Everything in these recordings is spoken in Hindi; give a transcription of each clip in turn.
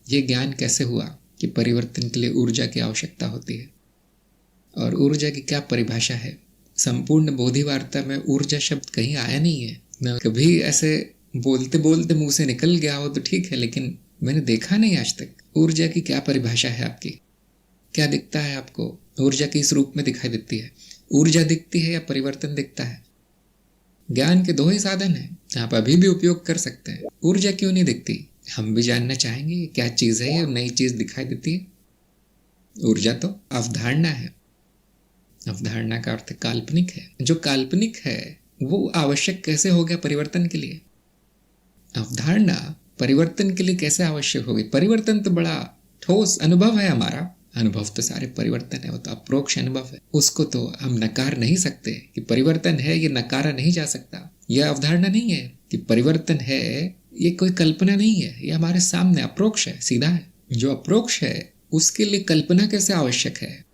ये ज्ञान कैसे हुआ कि परिवर्तन के लिए ऊर्जा की आवश्यकता होती है और ऊर्जा की क्या परिभाषा है। संपूर्ण बोधि वार्ता में ऊर्जा शब्द कहीं आया नहीं है। न कभी ऐसे बोलते बोलते मुंह से निकल गया हो तो ठीक है, लेकिन मैंने देखा नहीं आज तक। ऊर्जा की क्या परिभाषा है आपकी? क्या दिखता है आपको? ऊर्जा किस रूप में दिखाई देती है? ऊर्जा दिखती है या परिवर्तन दिखता है? ज्ञान के दो ही साधन हैं, आप अभी भी उपयोग कर सकते हैं। ऊर्जा क्यों नहीं दिखती? हम भी जानना चाहेंगे क्या चीज है ये नई चीज दिखाई देती है। ऊर्जा तो अवधारणा है। अवधारणा का अर्थ काल्पनिक है। जो काल्पनिक है वो आवश्यक कैसे हो गया परिवर्तन के लिए? अवधारणा परिवर्तन के लिए कैसे आवश्यक होगी? परिवर्तन तो बड़ा ठोस अनुभव है हमारा। अनुभव तो सारे परिवर्तन है, वो तो अप्रोक्ष अनुभव है, उसको तो हम नकार नहीं सकते कि परिवर्तन है, ये नकारा नहीं जा सकता। यह अवधारणा नहीं है कि परिवर्तन है, ये कोई कल्पना नहीं है, ये हमारे सामने अप्रोक्ष है, सीधा है। जो अप्रोक्ष है उसके लिए कल्पना कैसे आवश्यक है?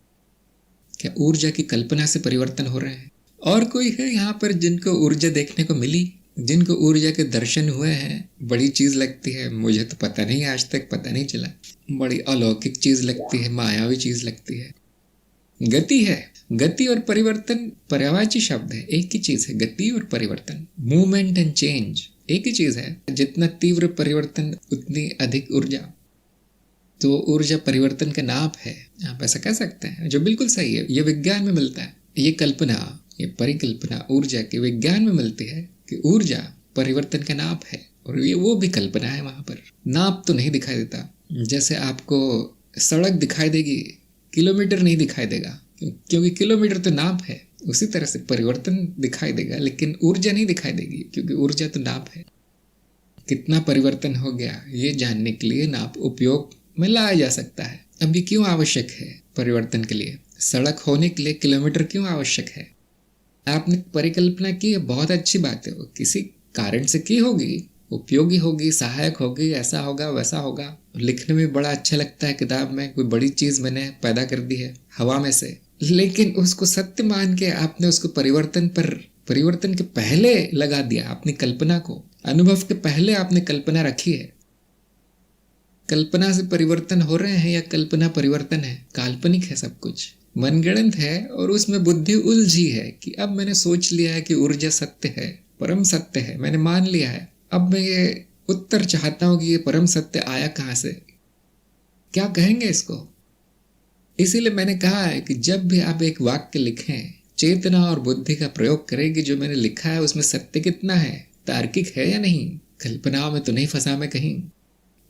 क्या ऊर्जा की कल्पना से परिवर्तन हो रहे हैं? और कोई है यहाँ पर जिनको ऊर्जा देखने को मिली, जिनको ऊर्जा के दर्शन हुए हैं? बड़ी चीज लगती है, मुझे तो पता नहीं, आज तक पता नहीं चला। बड़ी अलौकिक चीज लगती है, मायावी चीज लगती है। गति है। गति और परिवर्तन पर्यायवाची शब्द है, एक ही चीज है। गति और परिवर्तन, मूवमेंट एंड चेंज एक ही चीज है। जितना तीव्र परिवर्तन उतनी अधिक ऊर्जा। तो ऊर्जा परिवर्तन का नाप है, आप ऐसा कह सकते हैं, जो बिल्कुल सही है। ये विज्ञान में मिलता है। ये कल्पना, ये परिकल्पना ऊर्जा के विज्ञान में मिलती है कि ऊर्जा परिवर्तन का नाप है, और ये वो भी कल्पना है। वहां पर नाप तो नहीं दिखाई देता। जैसे आपको सड़क दिखाई देगी, किलोमीटर नहीं दिखाई देगा, क्योंकि किलोमीटर तो नाप है। उसी तरह से परिवर्तन दिखाई देगा, लेकिन ऊर्जा नहीं दिखाई देगी, क्योंकि ऊर्जा तो नाप है। कितना परिवर्तन हो गया ये जानने के लिए नाप उपयोग में लाया जा सकता है। अब ये क्यों आवश्यक है परिवर्तन के लिए? सड़क होने के लिए किलोमीटर क्यों आवश्यक है? आपने परिकल्पना की है, बहुत अच्छी बात है, वो किसी कारण से की होगी, उपयोगी होगी, सहायक होगी, ऐसा होगा वैसा होगा। लिखने में बड़ा अच्छा लगता है, किताब में कोई बड़ी चीज मैंने पैदा कर दी है हवा में से, लेकिन उसको सत्य मान के आपने उसको परिवर्तन के पहले लगा दिया। अपनी कल्पना को, अनुभव के पहले आपने कल्पना रखी है। कल्पना से परिवर्तन हो रहे हैं या कल्पना परिवर्तन है? काल्पनिक है सब कुछ, मनगढ़ंत है, और उसमें बुद्धि उलझी है कि अब मैंने सोच लिया है कि ऊर्जा सत्य है, परम सत्य है, मैंने मान लिया है। अब मैं ये उत्तर चाहता हूं कि ये परम सत्य आया कहां से, क्या कहेंगे इसको? इसीलिए मैंने कहा है कि जब भी आप एक वाक्य लिखें, चेतना और बुद्धि का प्रयोग करें कि जो मैंने लिखा है उसमें सत्य कितना है, तार्किक है या नहीं, कल्पनाओं में तो नहीं फंसा मैं कहीं।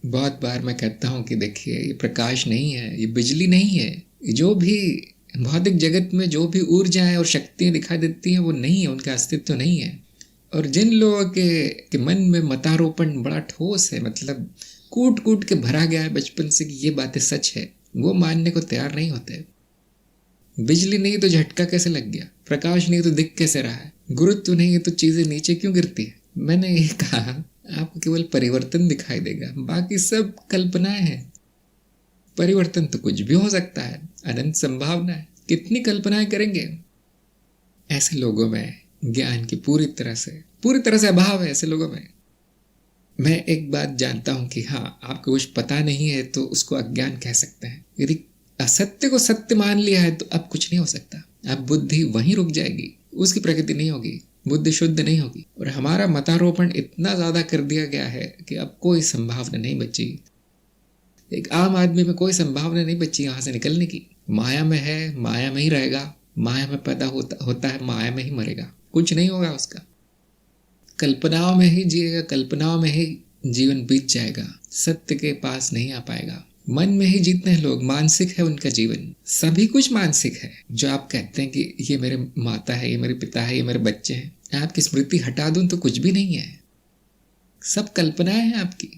बहुत बार मैं कहता हूं कि देखिए, ये प्रकाश नहीं है, ये बिजली नहीं है, जो भी भौतिक जगत में जो भी ऊर्जाएं और शक्तियां दिखाई देती हैं वो नहीं है, उनका अस्तित्व नहीं है। और जिन लोगों के मन में मतारोपण बड़ा ठोस है, मतलब कूट कूट के भरा गया है बचपन से कि ये बातें सच है, वो मानने को तैयार नहीं होते। बिजली नहीं तो झटका कैसे लग गया, प्रकाश नहीं तो दिख कैसे रहा है, गुरुत्व नहीं है तो चीजें नीचे क्यों गिरती है? मैंने ये कहा आपको केवल परिवर्तन दिखाई देगा, बाकी सब कल्पनाएं हैं। परिवर्तन तो कुछ भी हो सकता है, अनंत संभावना है, कितनी कल्पनाएं करेंगे? ऐसे लोगों में ज्ञान की पूरी तरह से अभाव है। ऐसे लोगों में मैं एक बात जानता हूं कि हाँ, आपको कुछ पता नहीं है तो उसको अज्ञान कह सकते हैं। यदि असत्य को सत्य मान लिया है तो अब कुछ नहीं हो सकता, अब बुद्धि वहीं रुक जाएगी, उसकी प्रगति नहीं होगी, बुद्धि शुद्ध नहीं होगी। और हमारा मतारोपण इतना ज्यादा कर दिया गया है कि अब कोई संभावना नहीं बची। एक आम आदमी में कोई संभावना नहीं बची यहाँ से निकलने की। माया में है, माया में ही रहेगा, माया में पैदा होता है, माया में ही मरेगा, कुछ नहीं होगा उसका। कल्पनाओं में ही जिएगा, कल्पनाओं में ही जीवन बीत जाएगा, सत्य के पास नहीं आ पाएगा। मन में ही जीतते हैं लोग, मानसिक है उनका जीवन, सभी कुछ मानसिक है। जो आप कहते हैं कि ये मेरे माता है, ये मेरे पिता है, ये मेरे बच्चे हैं, आपकी स्मृति हटा दूं तो कुछ भी नहीं है, सब कल्पनाएं हैं आपकी।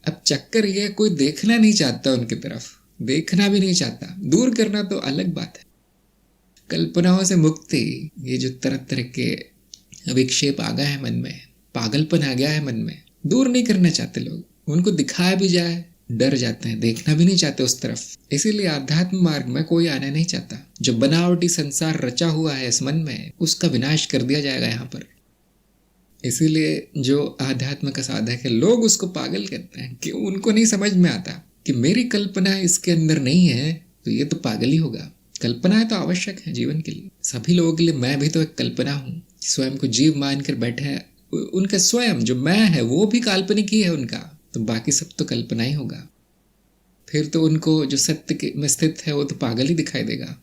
अब चक्कर ये, कोई देखना नहीं चाहता उनकी तरफ, देखना भी नहीं चाहता, दूर करना तो अलग बात है। कल्पनाओं से मुक्ति, ये जो तरह तरह के विक्षेप आ गए हैं मन में, पागलपन आ गया है मन में, दूर नहीं करना चाहते लोग। उनको दिखाया भी जाए डर जाते हैं, देखना भी नहीं चाहते उस तरफ। इसीलिए आध्यात्म मार्ग में कोई आना नहीं चाहता। जो बनावटी संसार रचा हुआ है इस मन में, उसका विनाश कर दिया जाएगा यहाँ पर। इसीलिए जो आध्यात्म का साधक है लोग उसको पागल कहते हैं कि उनको नहीं समझ में आता कि मेरी कल्पना इसके अंदर नहीं है तो ये तो पागल ही होगा। कल्पनाएं तो आवश्यक है जीवन के लिए, सभी लोगों के लिए। मैं भी तो एक कल्पना हूँ, स्वयं को जीव मान कर बैठे हैं। उनका स्वयं जो मैं है वो भी काल्पनिक ही है उनका, तो बाकी सब तो कल्पना ही होगा। फिर तो उनको जो सत्य में स्थित है वो तो पागल ही दिखाई देगा।